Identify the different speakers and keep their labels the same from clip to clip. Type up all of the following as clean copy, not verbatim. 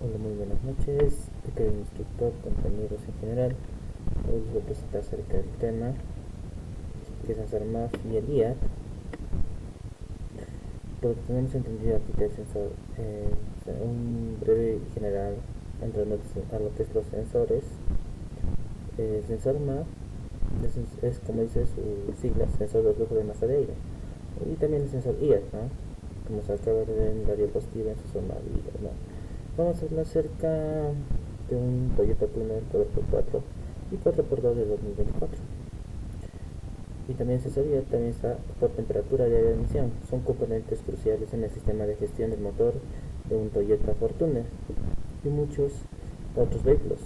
Speaker 1: Hola, muy buenas noches, querido instructor, compañeros en general. Hoy les voy a presentar acerca del tema que es hacer MAF y el IAT. Lo que tenemos entendido aquí del sensor, un breve general entrando a lo que es los sensores. El sensor MAF es como dice su sigla, sensor de flujo de masa de aire. Y también el sensor IAT, ¿no? Como se acaba de ver en la diapositiva, en su forma de IAT, ¿no? Vamos a hablar acerca de un Toyota Tuner 4x4 y 4x2 de 2024. Y también se sabía, también está por temperatura de emisión. Son componentes cruciales en el sistema de gestión del motor de un Toyota Fortuner y muchos otros vehículos.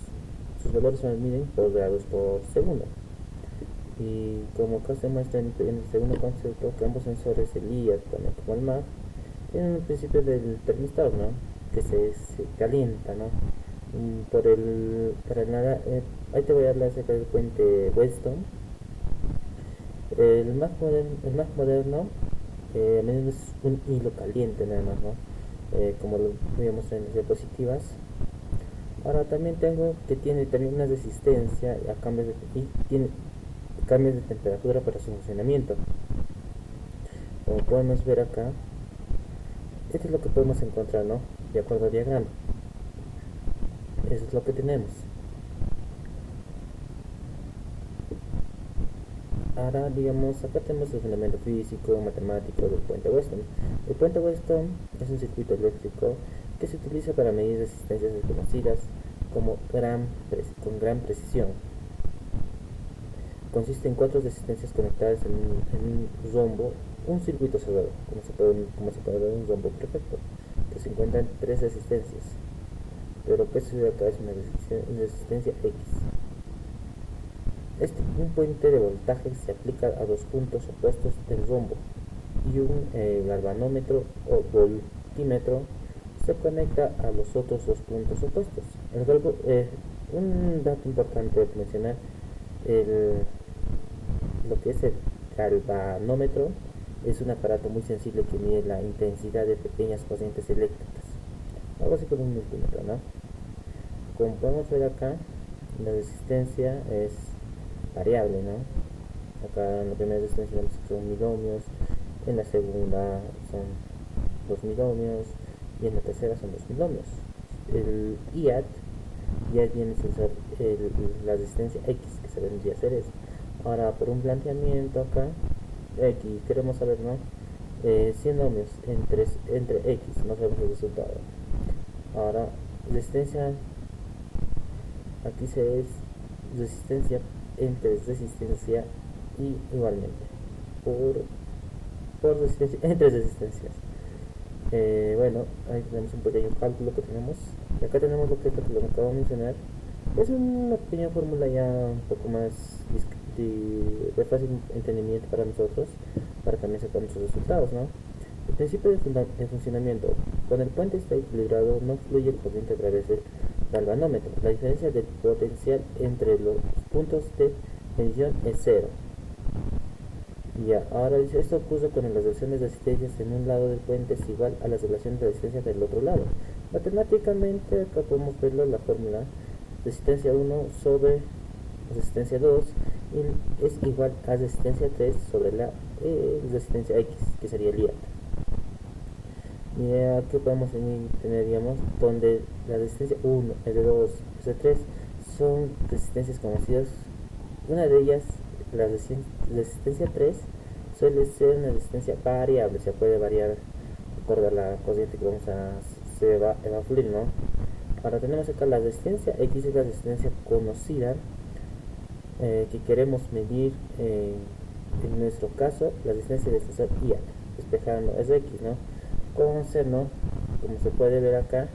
Speaker 1: Sus valores se miden por grados por segundo. Y como acá se muestra en el segundo concepto, que ambos sensores, el IA también como el MAF, tienen el principio del termistor, ¿no? Que se calienta, ¿no? Para nada, ahí te voy a hablar acerca del puente Weston. El más moderno al menos es un hilo caliente nada más, ¿no? Como lo voy a mostrar en las diapositivas. Ahora también tengo que tiene también una resistencia a cambios y tiene cambios de temperatura para su funcionamiento. Como podemos ver acá, esto es lo que podemos encontrar, ¿no? De acuerdo al diagrama. Eso es lo que tenemos. Ahora, digamos, acá tenemos el fundamento físico, matemático del puente Weston. El puente Weston es un circuito eléctrico que se utiliza para medir resistencias desconocidas con gran precisión. Consiste en cuatro resistencias conectadas en un rombo, un circuito cerrado, como se puede ver un rombo perfecto, que se encuentran tres resistencias, pero que de acá es una resistencia X. Un puente de voltaje se aplica a dos puntos opuestos del rombo y un galvanómetro o voltímetro se conecta a los otros dos puntos opuestos. Un dato importante de mencionar, el, lo que es el galvanómetro es un aparato muy sensible que mide la intensidad de pequeñas corrientes eléctricas, algo así como un multímetro, ¿no? Como podemos ver acá, la resistencia es variable, ¿no? Acá en la primera resistencia vemos que son 1000 ohmios, en la segunda son 2000 ohmios y en la tercera son 2000 ohmios. El IAT ya viene sin ser la resistencia X, que se vendría a ser eso. Ahora, por un planteamiento acá, aquí queremos saber, ¿no? 100 ohmios entre X, no sabemos el resultado. Ahora, resistencia, aquí se es resistencia entre resistencia y igualmente por resistencia entre resistencias. Bueno, ahí tenemos un pequeño cálculo que tenemos. Y acá tenemos lo que es lo que acabo de mencionar. Es una pequeña fórmula ya un poco más de fácil entendimiento para nosotros, para también sacar nuestros resultados, ¿no? El principio de funcionamiento. Cuando el puente está equilibrado, no fluye corriente a través del galvanómetro. La diferencia del potencial entre los puntos de medición es cero. Ya, ahora dice, esto ocurre cuando las relaciones de resistencias en un lado del puente es igual a las relaciones de resistencia del otro lado. Matemáticamente, acá podemos verlo la fórmula. Resistencia 1 sobre resistencia 2 es igual a resistencia 3 sobre la resistencia X, que sería el IAT. Y aquí podemos tener, digamos, donde la resistencia 1, R2, R3 son resistencias conocidas. Una de ellas, la resistencia 3, suele ser una resistencia variable, se puede variar acorde a la corriente que se va a fluir, ¿no? Ahora tenemos acá la resistencia X, es la resistencia conocida que queremos medir, en nuestro caso, la resistencia del sensor IAT, despejando es X, ¿no? ¿Cómo ser, no? Como se puede ver acá,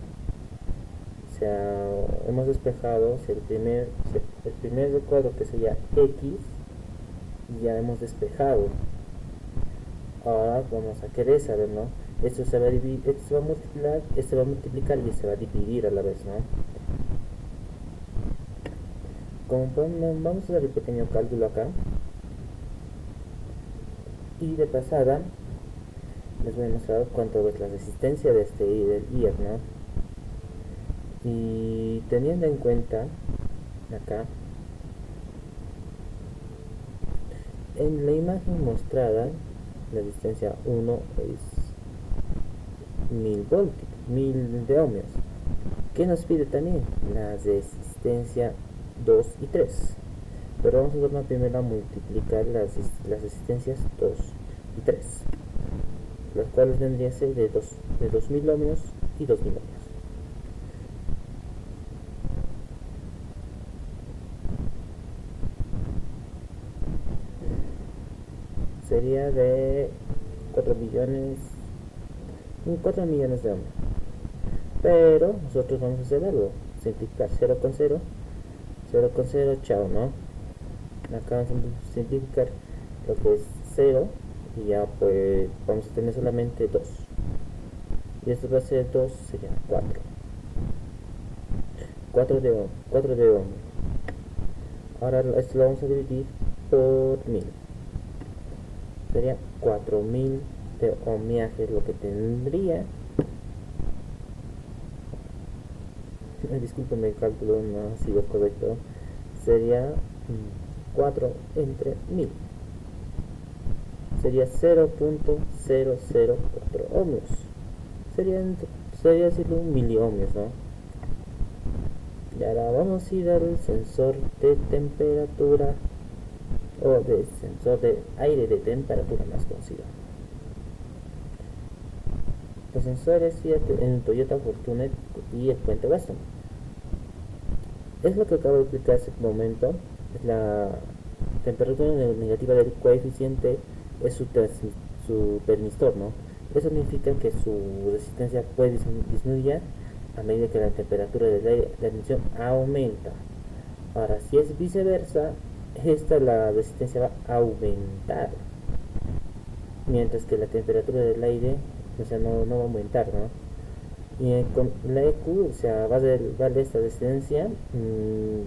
Speaker 1: hemos despejado el primer recuadro que sería X, ya hemos despejado. Ahora vamos a querer saber, ¿no? Esto se va a dividir, esto se va a multiplicar, este va a multiplicar y se va a dividir a la vez, ¿no? Vamos a hacer el pequeño cálculo acá. Y de pasada les voy a mostrar cuánto es la resistencia de del IAT, ¿no? Y teniendo en cuenta acá, en la imagen mostrada, la resistencia 1 es 1000 voltios, 1000 de ohmios. ¿Qué nos pide también? La resistencia 2 y 3. Pero vamos a tomar primero a multiplicar las resistencias 2 y 3, las cuales vendrían a ser de 2000 ohmios y 2000 ohmios. Sería de 4 millones de ohmios. Pero nosotros vamos a hacer algo, simplificar 0 con 0, 0 con 0, chao, ¿no? Acá vamos a simplificar lo que es 0 y ya pues vamos a tener solamente 2. Y esto va a ser 2, sería 4. 4 de ohm. Ahora esto lo vamos a dividir por 1000. Sería 4000 de ohmiaje, lo que tendría. Disculpen, el cálculo no ha sido correcto. Sería 4 entre 1000. Sería 0.004 ohmios. Sería decirlo un miliohmios, ¿no? Y ahora vamos a ir al sensor de temperatura, o del sensor de aire de temperatura más conocido. Los sensores en el Toyota Fortuner y el Puente Weston. Es lo que acabo de explicar hace un momento. Es la temperatura negativa del coeficiente, es su termistor, ¿no? Eso significa que su resistencia puede disminuir a medida que la temperatura del aire de admisión aumenta. Ahora, si es viceversa, la resistencia va a aumentar, mientras que la temperatura del aire, o sea, no va a aumentar, ¿no? Y con la EQ, o sea, va a darle esta resistencia,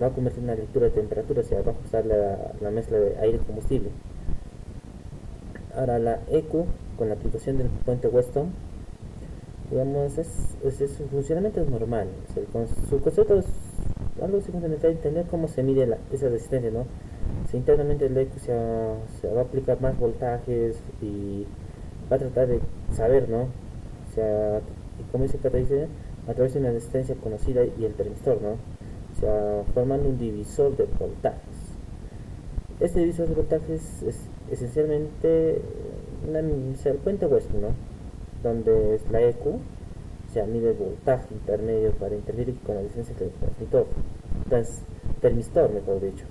Speaker 1: va a convertir en una lectura de temperatura, o sea, va a ajustar la mezcla de aire y combustible. Ahora la EQ, con la aplicación del puente Weston, digamos, su funcionamiento es normal. O sea, su concepto es algo fundamental, entender cómo se mide esa resistencia, ¿no? Si internamente el EQ se va a aplicar más voltajes y va a tratar de saber, ¿no? O sea, como dice Cata, dice, a través de una resistencia conocida y el termistor, ¿no? O sea, formando un divisor de voltajes. Este divisor de voltajes es esencialmente el puente Weston, ¿no? Donde es la EQ, o sea, mide el voltaje intermedio para interferir con la resistencia del termistor, mejor dicho.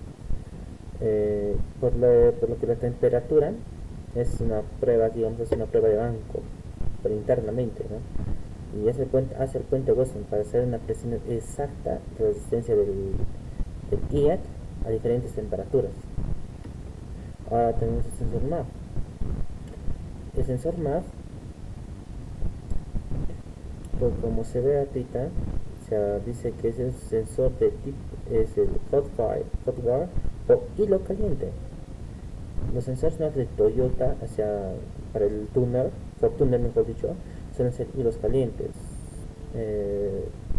Speaker 1: Por lo que la temperatura es una prueba, digamos, es una prueba de banco, pero internamente, ¿no? Y hace el puente Weston para hacer una presión exacta de la resistencia del IAC a diferentes temperaturas. Ahora tenemos el sensor MAF. El sensor MAF, pues como se ve ahorita, o sea, dice que es el sensor de tipo, es el hot wire o hilo caliente. Los sensores MAF de Toyota, o sea, para el Fortuner mejor dicho, suelen ser hilos calientes.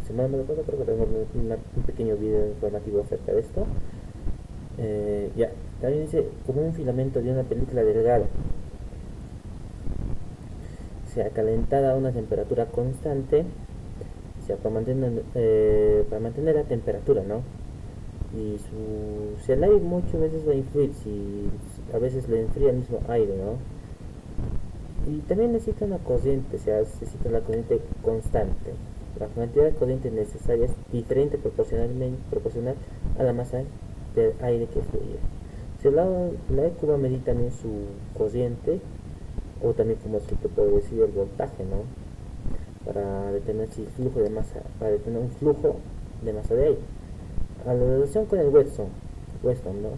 Speaker 1: Si no me recuerdo, creo que tengo un pequeño video informativo acerca de esto. Ya, también dice como un filamento de una película delgada, o sea, calentada a una temperatura constante, o sea, para mantener la temperatura, ¿no? Y si el aire muchas veces va a influir, si a veces le enfría el mismo aire, ¿no? Y también necesita una corriente, o sea, necesita la corriente constante. La cantidad de corriente necesaria es diferente proporcional a la masa de aire que fluye. Si la EQ va a medir también su corriente, o también como se te puede decir el voltaje, ¿no? Para detener para detener un flujo de masa de aire. A la relación con el Weston, ¿no?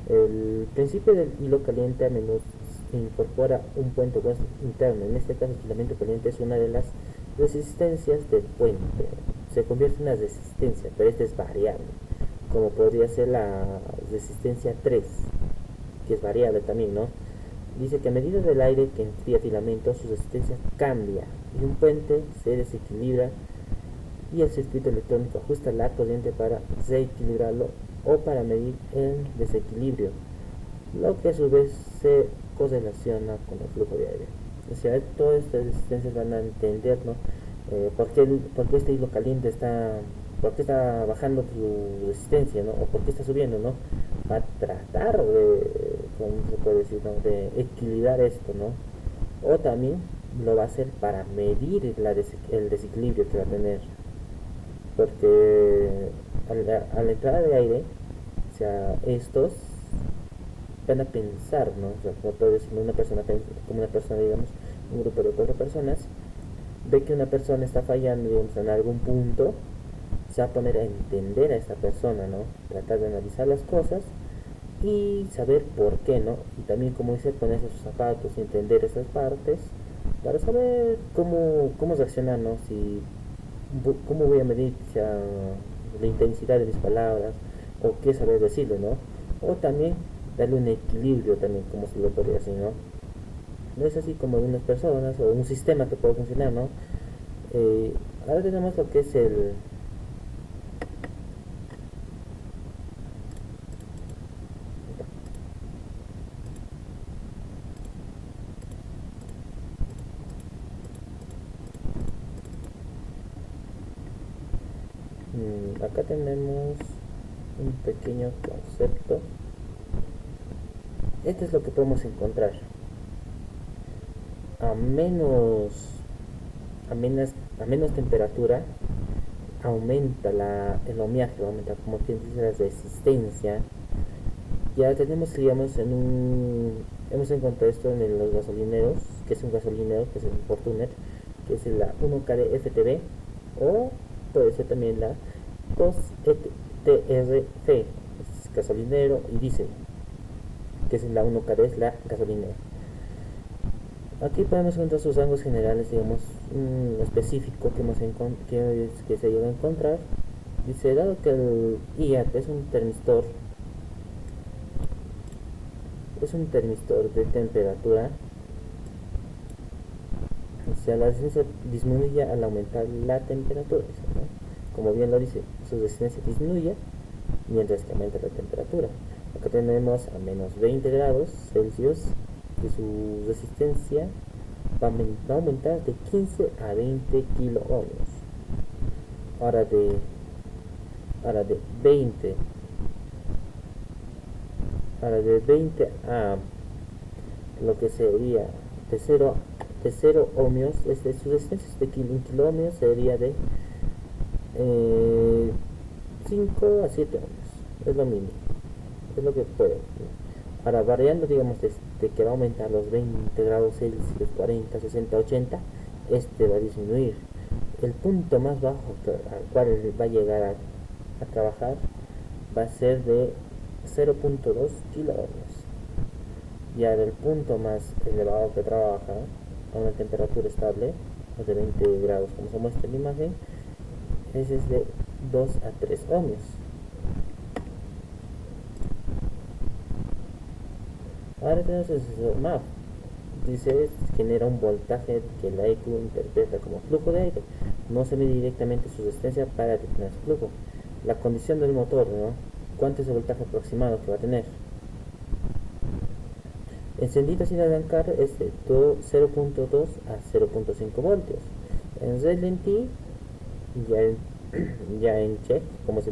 Speaker 1: El principio del hilo caliente a menudo incorpora un puente Weston interno. En este caso el filamento caliente es una de las resistencias del puente. Se convierte en una resistencia, pero esta es variable, como podría ser la resistencia 3, que es variable también, ¿no? Dice que a medida del aire que enfría filamento, su resistencia cambia y un puente se desequilibra y el circuito electrónico ajusta la corriente para reequilibrarlo o para medir el desequilibrio, lo que a su vez se correlaciona con el flujo de aire. O sea, todas estas resistencias van a entender, ¿no? ¿Por qué este hilo caliente por qué está bajando su resistencia, ¿no? O por qué está subiendo, ¿no? Va a tratar de, ¿cómo se puede decir, ¿no? De equilibrar esto, ¿no? O también lo va a hacer para medir el desequilibrio que va a tener, porque a la entrada de aire, o sea, estos van a pensar, ¿no? O sea, como puedo decir, como una persona, digamos, un grupo de 4 personas, ve que una persona está fallando, digamos, en algún punto, se va a poner a entender a esta persona, ¿no? Tratar de analizar las cosas y saber por qué, ¿no? Y también, como dice, ponerse sus zapatos y entender esas partes para saber cómo reaccionar, ¿no? Cómo voy a medir la intensidad de mis palabras o qué saber decirle, ¿no? O también darle un equilibrio también, como se lo podría decir, ¿no? No es así como algunas personas o un sistema que puede funcionar, ¿no? Eh, Ahora tenemos lo que es acá tenemos un pequeño concepto. Esto es lo que podemos encontrar. A menos, a menos temperatura aumenta el ohmiaje, aumenta como quien dice la resistencia. Ya tenemos, digamos, hemos encontrado esto en los gasolineros, que es un gasolinero, que es el Fortuner, que es la 1KD FTB, o puede ser también la 2TRC, es gasolinero y diésel, que es la 1KD, es la gasolinera. Aquí podemos encontrar sus rangos generales, digamos, específico que se llega a encontrar. Dice, dado que el IAT es un termistor de temperatura, o sea, la resistencia disminuye al aumentar la temperatura, ¿no? Como bien lo dice, su resistencia disminuye mientras que aumenta la temperatura. Acá tenemos a menos 20 grados Celsius, que su resistencia va a aumentar de 15 a 20 kilo ohmios. Ahora de 20 ahora de 20 a lo que sería de 0 ohmios, su resistencia de kilo ohmios sería de 5 a 7 ohmios, es lo mínimo, es lo que puede. Ahora, variando, digamos, desde que va a aumentar los 20 grados Celsius, 40, 60, 80, este va a disminuir. El punto más bajo al cual va a llegar a trabajar va a ser de 0.2 kilo ohmios. Ya del punto más elevado que trabaja a una temperatura estable, de 20 grados, como se muestra en la imagen, ese es de 2 a 3 ohmios. Ahora tenemos el sensor MAF. Dice, genera un voltaje que la EQ interpreta como flujo de aire. No se mide directamente su resistencia para determinar su flujo. La condición del motor, ¿no? ¿Cuánto es el voltaje aproximado que va a tener? Encendido sin arrancar es de 0.2 a 0.5 voltios. En ralentí, ya en check, como si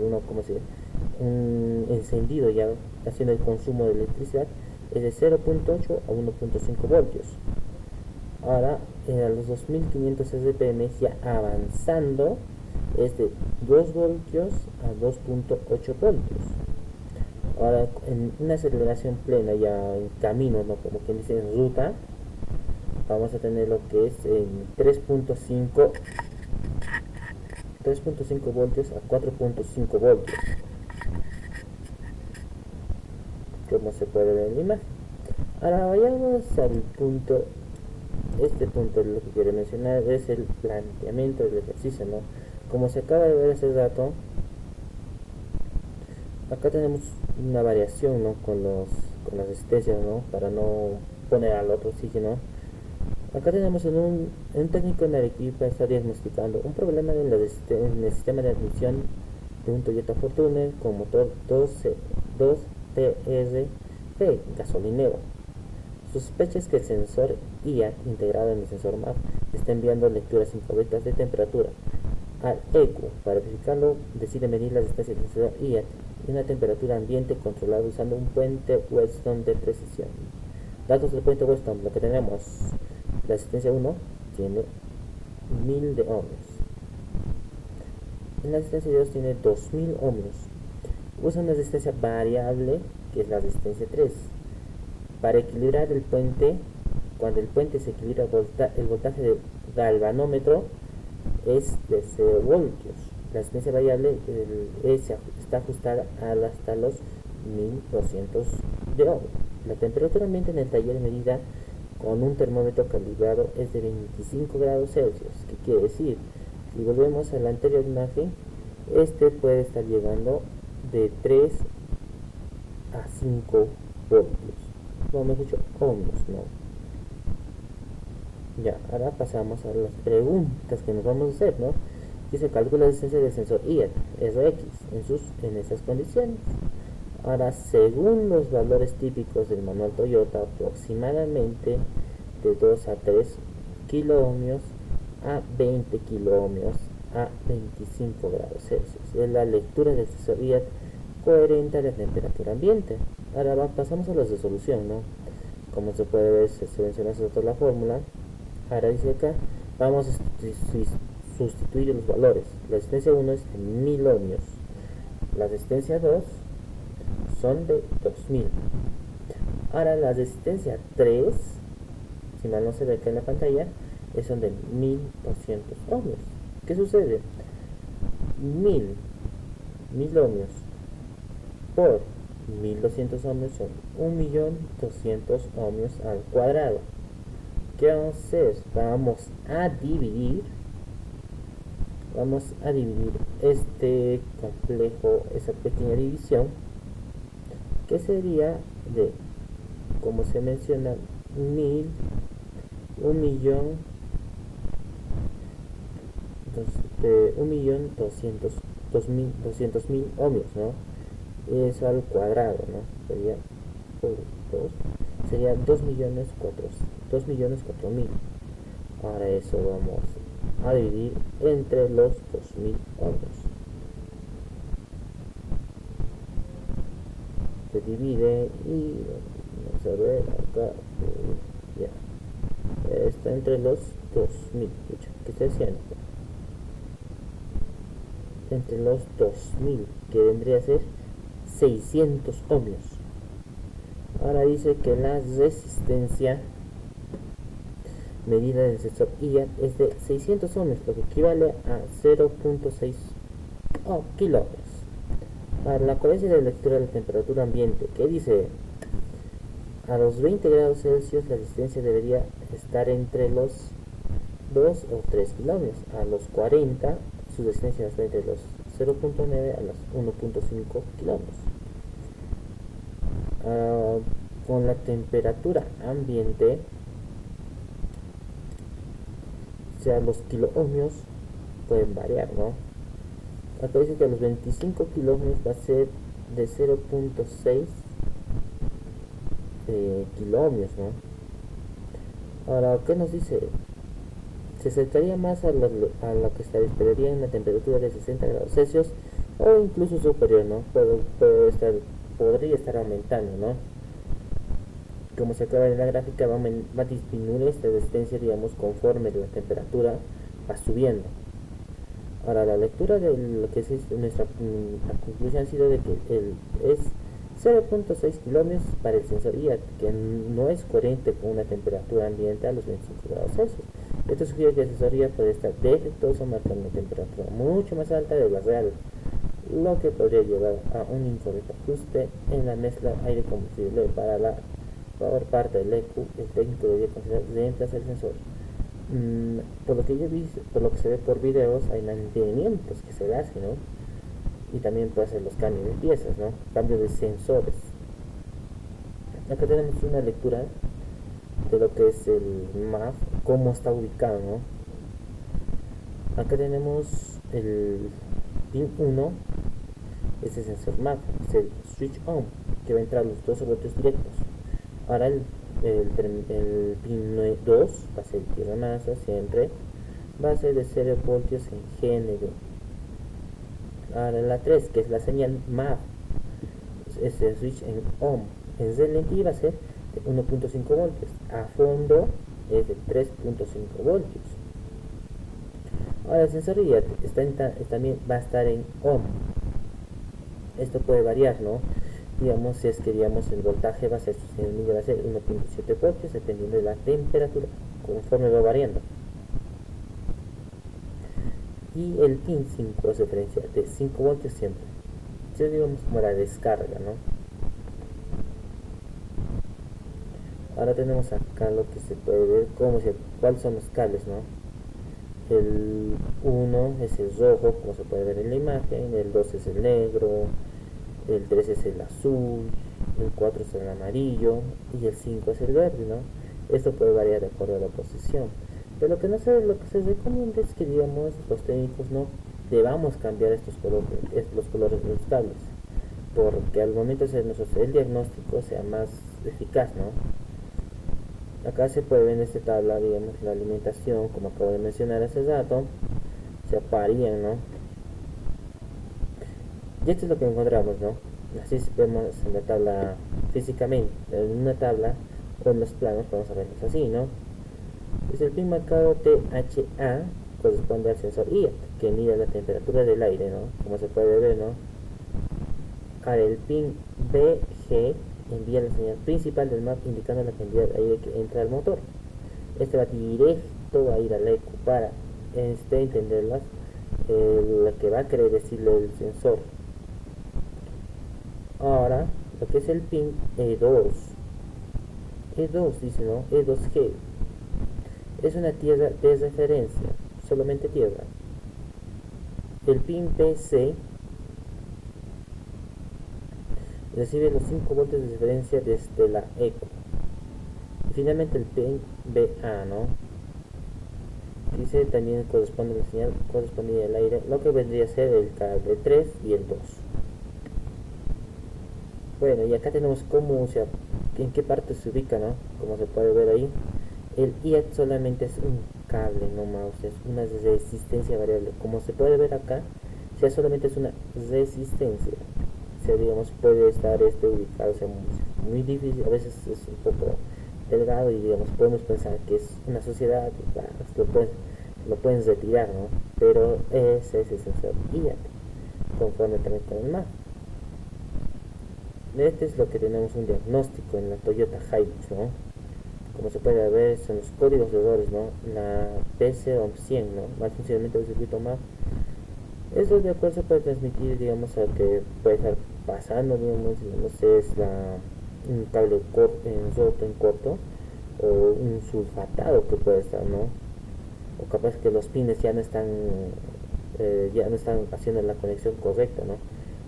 Speaker 1: un encendido ya haciendo el consumo de electricidad, es de 0.8 a 1.5 voltios. Ahora, a los 2500 RPM, ya avanzando, es de 2 voltios a 2.8 voltios. Ahora, en una aceleración plena, ya en camino, ¿no? Como quien dice, en ruta, vamos a tener lo que es en 3.5 voltios a 4.5 voltios, como se puede ver en la imagen. Ahora vayamos al punto. Este punto es lo que quiero mencionar, es el planteamiento del ejercicio, ¿no? Como se acaba de ver hace rato, acá tenemos una variación, ¿no? Con las resistencias, ¿no? Para no poner al otro oxígeno. Acá tenemos un técnico en el equipo está diagnosticando un problema en el sistema de admisión de un Toyota Fortuner con motor 2TRD gasolinero. Sospecha es que el sensor IA integrado en el sensor MAP está enviando lecturas incorrectas de temperatura al ECU. Para verificarlo, decide medir las distancias del sensor IA y una temperatura ambiente controlada usando un puente Weston de precisión. Datos del puente Weston, lo que tenemos: la resistencia 1 tiene 1000 de ohmios. En la resistencia 2 tiene 2000 ohmios. Usa una resistencia variable, que es la resistencia 3. Para equilibrar el puente, cuando el puente se equilibra, el voltaje del galvanómetro es de 0 voltios. La resistencia variable está ajustada hasta los 1200 de ohmios. La temperatura ambiente en el taller medida con un termómetro calibrado es de 25 grados Celsius. ¿Qué quiere decir? Si volvemos a la anterior imagen, este puede estar llegando de 3 a 5 voltios. No, mejor dicho, ohmios, no. Ya, ahora pasamos a las preguntas que nos vamos a hacer, ¿no? Aquí se calcula la resistencia del sensor IAT, RX, en esas condiciones. Ahora, según los valores típicos del manual Toyota, aproximadamente de 2 a 3 kiloohmios a 20 kiloohmios a 25 grados Celsius. Es la lectura del sensor IAT coherente a la temperatura ambiente. Ahora pasamos a la resolución, ¿no? Como se puede ver, se menciona la fórmula. Ahora dice acá, vamos a sustituir los valores. La resistencia 1 es de 1000 ohmios. La resistencia 2 son de 2000. Ahora la resistencia 3, si mal no se ve acá en la pantalla, son de 1200 ohmios. ¿Qué sucede? 1000 ohmios por 1200 ohmios son 1.200.000 ohmios al cuadrado. ¿Qué vamos a hacer? Vamos a dividir este complejo, esa pequeña división, que sería de, como se menciona, 1.200.000 ohmios, ¿no? Eso al cuadrado, ¿no? Sería por 2, sería 2.004.000. Ahora eso vamos a dividir entre los 2000 ohmios. Se divide y vamos a ver acá, ya está entre los 2000. ¿Qué estoy haciendo? Entre los 2000, que vendría a ser 600 ohmios. Ahora dice que la resistencia medida del sensor IA es de 600 ohmios, lo que equivale a 0.6 kiloohmios. Para la coherencia de lectura de la temperatura ambiente, que dice, a los 20 grados Celsius la resistencia debería estar entre los 2 o 3 kiloohmios. A los 40 su resistencia está entre los 0.9 a los 1.5 kiloohmios. Con la temperatura ambiente, o sea, los kiloohmios pueden variar, ¿no? Acá dice que a los 25 kiloohmios va a ser de 0.6 kiloohmios, ¿no? Ahora, ¿qué nos dice? Se acercaría más a lo que se esperaría en una temperatura de 60 grados Celsius o incluso superior, ¿no? Podría estar aumentando, ¿no? Como se acaba en la gráfica, va a disminuir esta resistencia, digamos, conforme la temperatura va subiendo. Ahora, la lectura de lo que es la conclusión ha sido de que es 0.6 kiloohmios para el sensor IA, que no es coherente con una temperatura ambiente a los 25 grados Celsius. Esto sugiere que el sensor IA puede estar defectuoso, marcando una temperatura mucho más alta de la real, lo que podría llevar a un incorrecto ajuste en la mezcla aire-combustible. Por parte del ECU, el técnico debería considerar reemplazar el sensor. Por lo que yo vi, por lo que se ve por videos, hay mantenimientos que se le hacen, ¿no? Y también puede hacer los cambios de piezas, ¿no? Cambio de sensores. Acá tenemos una lectura de lo que es el MAF, cómo está ubicado, ¿no? Acá tenemos el pin 1, ese sensor MAF, es el switch on, que va a entrar los 12 voltios directos. Ahora el pin 2 va a ser tierra masa, siempre va a ser de 0 voltios en GND. Ahora la 3, que es la señal MAF, es el switch en ON. En ZLNT va a ser de 1.5 voltios. A fondo es de 3.5 voltios. Ahora el sensor IAT también va a estar en ON. Esto puede variar, ¿no? Digamos, si es que digamos el voltaje va a ser, va a ser 1.7 voltios dependiendo de la temperatura, conforme va variando. Y el pin 5 es referencia de 5 voltios siempre. Yo digamos como la descarga, ¿no? Ahora tenemos acá lo que se puede ver cuáles son los cables, ¿no? El 1 es el rojo, como se puede ver en la imagen, el 2 es el negro, el 3 es el azul, el 4 es el amarillo y el 5 es el verde, ¿no? Esto puede variar de acuerdo a la posición. Pero lo que se recomienda es que, digamos, los técnicos no debamos cambiar los colores de los cables, porque al momento de hacer el diagnóstico sea más eficaz, ¿no? Acá se puede ver en esta tabla, digamos, la alimentación, como acabo de mencionar hace rato, se aparían, ¿no? Y esto es lo que encontramos, ¿no? Así vemos en la tabla físicamente, en una tabla o en los planos vamos a verlos así, ¿no? Pues el pin marcado THA corresponde al sensor IAT, que mide la temperatura del aire, ¿no? Como se puede ver, ¿no? Ahora el pin BG envía la señal principal del MAP indicando la cantidad de aire que entra al motor. Este va directo a ir al eco para entenderlas, lo que va a querer decirle el sensor. Ahora, lo que es el pin E2. E2 dice, ¿no? E2G. Es una tierra de referencia, solamente tierra. El pin PC recibe los 5 voltios de diferencia desde la eco. Y finalmente el pin BA, ¿no? Dice también corresponde a la señal correspondiente al aire, lo que vendría a ser el cable 3 y el 2. Bueno, y acá tenemos en qué parte se ubica, ¿no? Como se puede ver ahí, el IAT solamente es un cable, no mouse, es una resistencia variable. Como se puede ver acá, ya solamente es una resistencia. O sea, digamos, puede estar ubicado, o sea, muy difícil, a veces es un poco delgado y digamos, podemos pensar que es una sociedad, claro, lo pueden retirar, ¿no? Pero ese es el sensor IAT, conforme también con el MAP. Este es lo que tenemos un diagnóstico en la Toyota Hilux, ¿no? Como se puede ver, son los códigos de errores, ¿no? La PC100, ¿no? Mal funcionamiento del circuito MAP. Eso de acuerdo se puede transmitir, digamos, a que puede estar pasando, digamos es un cable roto en corto, o un sulfatado que puede estar, ¿no? O capaz que los pines ya no están haciendo la conexión correcta, ¿no?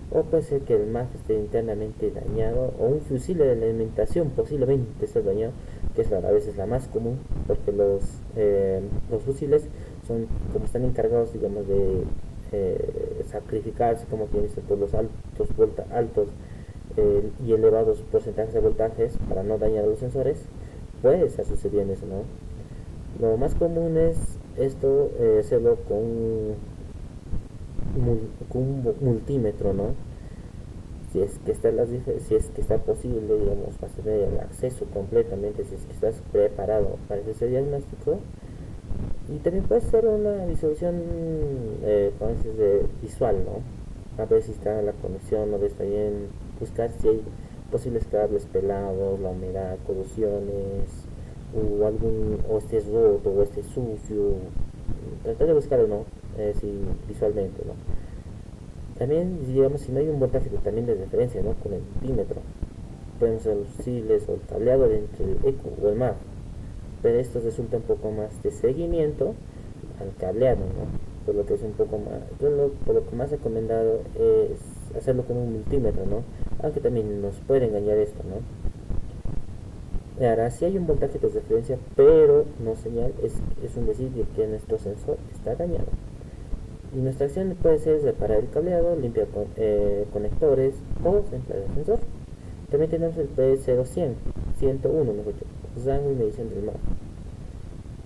Speaker 1: O puede ser que el MAF esté internamente dañado, o un fusible de alimentación posiblemente esté dañado, que es a veces la más común, porque los fusibles son, como están encargados, digamos, de sacrificarse, como quien dice, por los altos y elevados porcentajes de voltajes para no dañar a los sensores, puede estar sucediendo eso, ¿no? Lo más común es esto, hacerlo con un multímetro, ¿no? Si es que está posible, digamos, vas a tener el acceso completamente, si es que estás preparado para ese diagnóstico. Y también puede ser una disolución visual, ¿no? A ver si está la conexión, o está bien, buscar si hay posibles cables pelados, la humedad, colusiones, o esté roto, o esté sucio. Tratar de buscarlo, ¿no? Visualmente, ¿no? También, digamos, si no hay un voltaje también de referencia, ¿no? Con el multímetro, pueden ser los fusibles o el cableado entre el eco o el MAP, pero esto resulta un poco más de seguimiento al cableado, ¿no? Por lo que es un poco más, por lo que más recomendado es hacerlo con un multímetro, ¿no? Aunque también nos puede engañar esto, ¿no? Ahora sí hay un voltaje de referencia, pero no señal, es un decir de que nuestro sensor está dañado. Y nuestra acción puede ser reparar el cableado, limpiar conectores o centrar el sensor. También tenemos el P0100, 101 mejor dicho, rango y medición del MAF.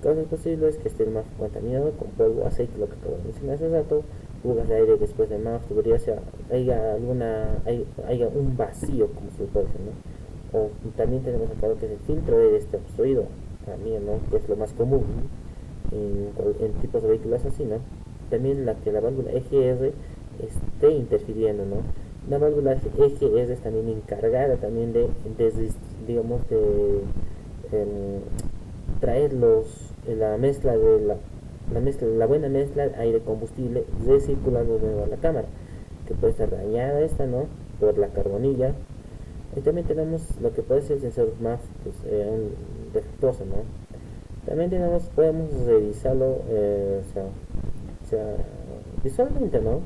Speaker 1: Causas posibles que esté el MAF contaminado con polvo, aceite, lo que acabo de mencionar hace rato, fugas de aire después del MAF, tuberías, haya un vacío, como se puede decir, ¿no? O también tenemos acá lo que es el filtro de aire esté obstruido, también, ¿no? Que es lo más común, ¿no? en tipos de vehículos así, ¿no? También que la válvula EGR esté interfiriendo, ¿no? La válvula EGR es también encargada también digamos, de traer la buena mezcla de aire combustible recirculando de nuevo a la cámara, que puede estar dañada esta, ¿no? Por la carbonilla. Y también tenemos lo que puede ser el sensor MAF, pues, defectuoso, ¿no? También podemos revisarlo, o sea, visualmente, ¿no?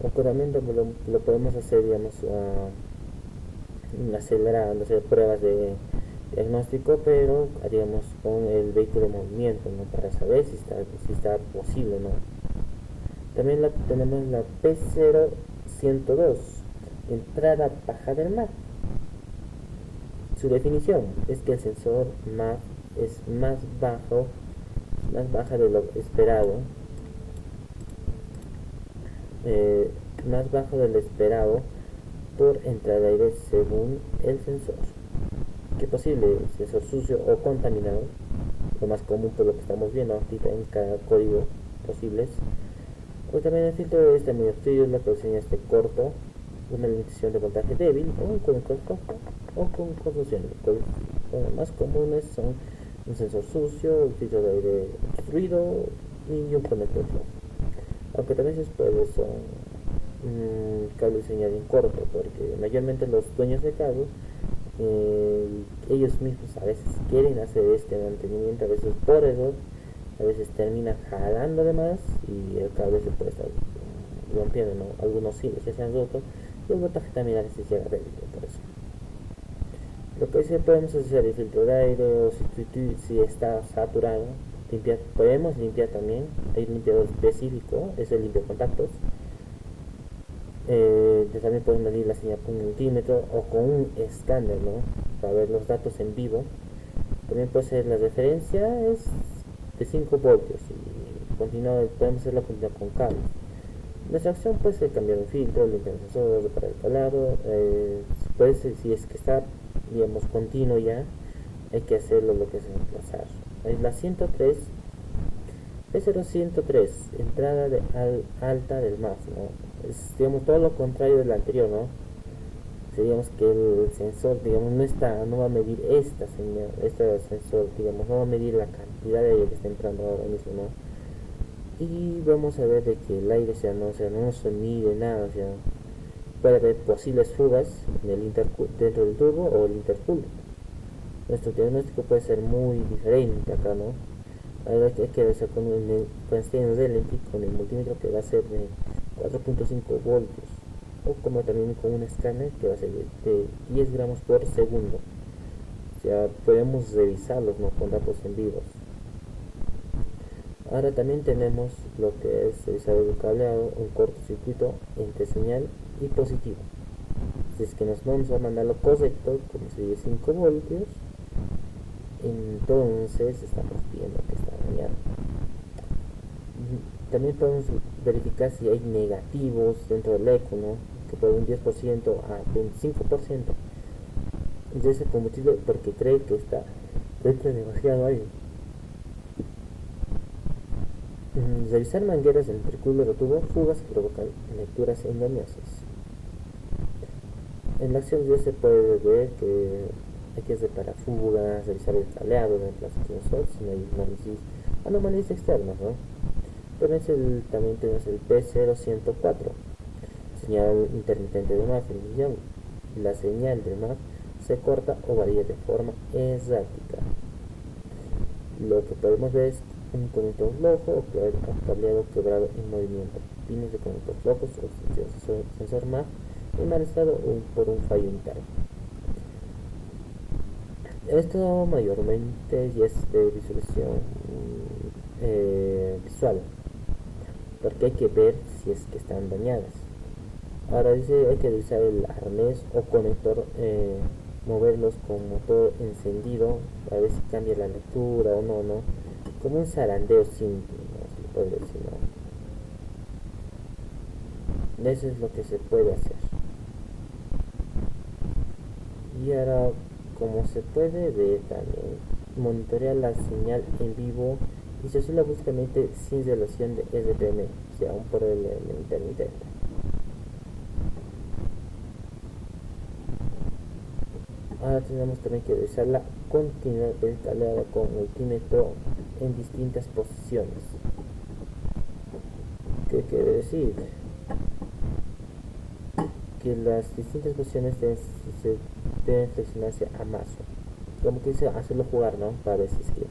Speaker 1: O también lo podemos hacer, digamos, acelerando, hacer pruebas de diagnóstico, pero digamos con el vehículo en movimiento, ¿no? Para saber si está posible, ¿no? También tenemos la P0102, entrada baja del mar. Su definición es que el sensor MAF es más baja de lo esperado, eh, más bajo de lo esperado por entrada de aire según el sensor. ¿Qué posible? Sensor sucio o contaminado, lo más común por lo que estamos viendo ahorita en cada código posibles. O también el filtro está muy obstruido, la producción esté corto, una limitación de voltaje débil o con cojo o con corrosión. Los más comunes son un sensor sucio, un filtro de aire obstruido y un conector flojo. Aunque también se puede son cable de señal en corto, porque mayormente los dueños de cable, ellos mismos a veces quieren hacer este mantenimiento, a veces por error, a veces termina jalando de más y el cable se puede estar rompiendo, ¿no? Algunos hilos ya se han roto y el voltaje también a veces llega débil, por eso. Lo que sí podemos hacer el filtro de aire o si está saturado, podemos limpiar también, hay un limpiador específico, es el limpio contactos. También podemos medir la señal con un multímetro o con un escáner, ¿no? Para ver los datos en vivo. También puede ser la referencia es de 5 voltios y podemos hacerla con cables. Nuestra acción puede ser cambiar un filtro, limpiar el sensor, reparar el calado. Puede ser, si es que está, digamos, continuo ya, hay que hacerlo lo que es reemplazar. La 103, P0103, entrada alta del MAF, ¿no? Es, digamos, todo lo contrario del anterior, ¿no? Digamos que el sensor, digamos, no va a medir esta señal, este sensor, digamos, no va a medir la cantidad de aire que está entrando ahora mismo, ¿no? Y vamos a ver de que el aire, no se mide nada, puede haber posibles fugas dentro del turbo o el intercooler. Nuestro diagnóstico puede ser muy diferente acá, ¿no? Ahora hay que ver con el Relenti, con el multímetro que va a ser de 4.5 voltios, o como también con un escáner que va a ser de 10 gramos por segundo. O sea, podemos revisarlos, ¿no? Con datos en vivos. Ahora también tenemos lo que es revisar el cableado, un cortocircuito entre señal y positivo. Si es que nos vamos a mandar lo correcto, como sería 5 voltios, entonces estamos viendo que está dañado. También podemos verificar si hay negativos dentro del eco, ¿no? Que puede un 10% a 25% de ese combustible porque cree que está dentro de demasiado aire. Revisar mangueras del intercooler o tubo, fugas que provocan lecturas engañosas. En la acción ya se puede ver que hay que reparar fugas, revisar el cableado, reemplazar sensor si no hay anomalías externas, ¿no? También tenemos el P0104, señal intermitente de MAF en millón. La señal de MAF se corta o varía de forma errática. Lo que podemos ver es un conector flojo o cableado quebrado en movimiento, pines de conector flojos o sensor MAF en mal estado o por un fallo interno. Esto mayormente ya es de visualización visual, porque hay que ver si es que están dañadas. Ahora dice hay que utilizar el arnés o conector, moverlos con motor encendido a ver si cambia la lectura o no, ¿no? Como un zarandeo simple, ¿no? Se le puede decir, ¿no? Eso es lo que se puede hacer. Y ahora, como se puede ver también, monitorea la señal en vivo y se oscila bruscamente sin relación de RPM, o sea, aún por el intermitente. Ahora tenemos también que revisar la continuidad pedaleada con multímetro en distintas posiciones. ¿Qué quiere decir? Que las distintas posiciones deben flexionarse a más. Como que dice, hacerlo jugar, ¿no? Para ver si es que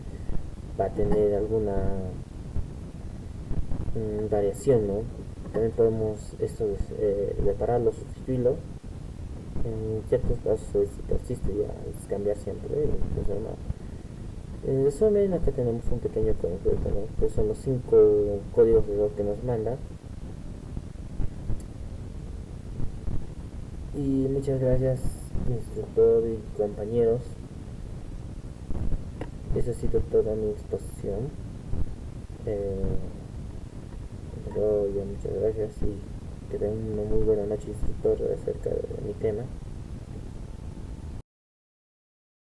Speaker 1: va a tener alguna variación, ¿no? También podemos esto repararlo, sustituirlo. En ciertos casos, si persiste, ya es cambiar siempre, incluso no. En resumen, acá tenemos un pequeño concreto, ¿no? Que son los 5 códigos de error que nos manda. Y muchas gracias, instructor y compañeros. Esa ha sido toda mi exposición. Eh, pero ya muchas gracias y que tengan una muy buena noche, instructor, acerca de mi tema.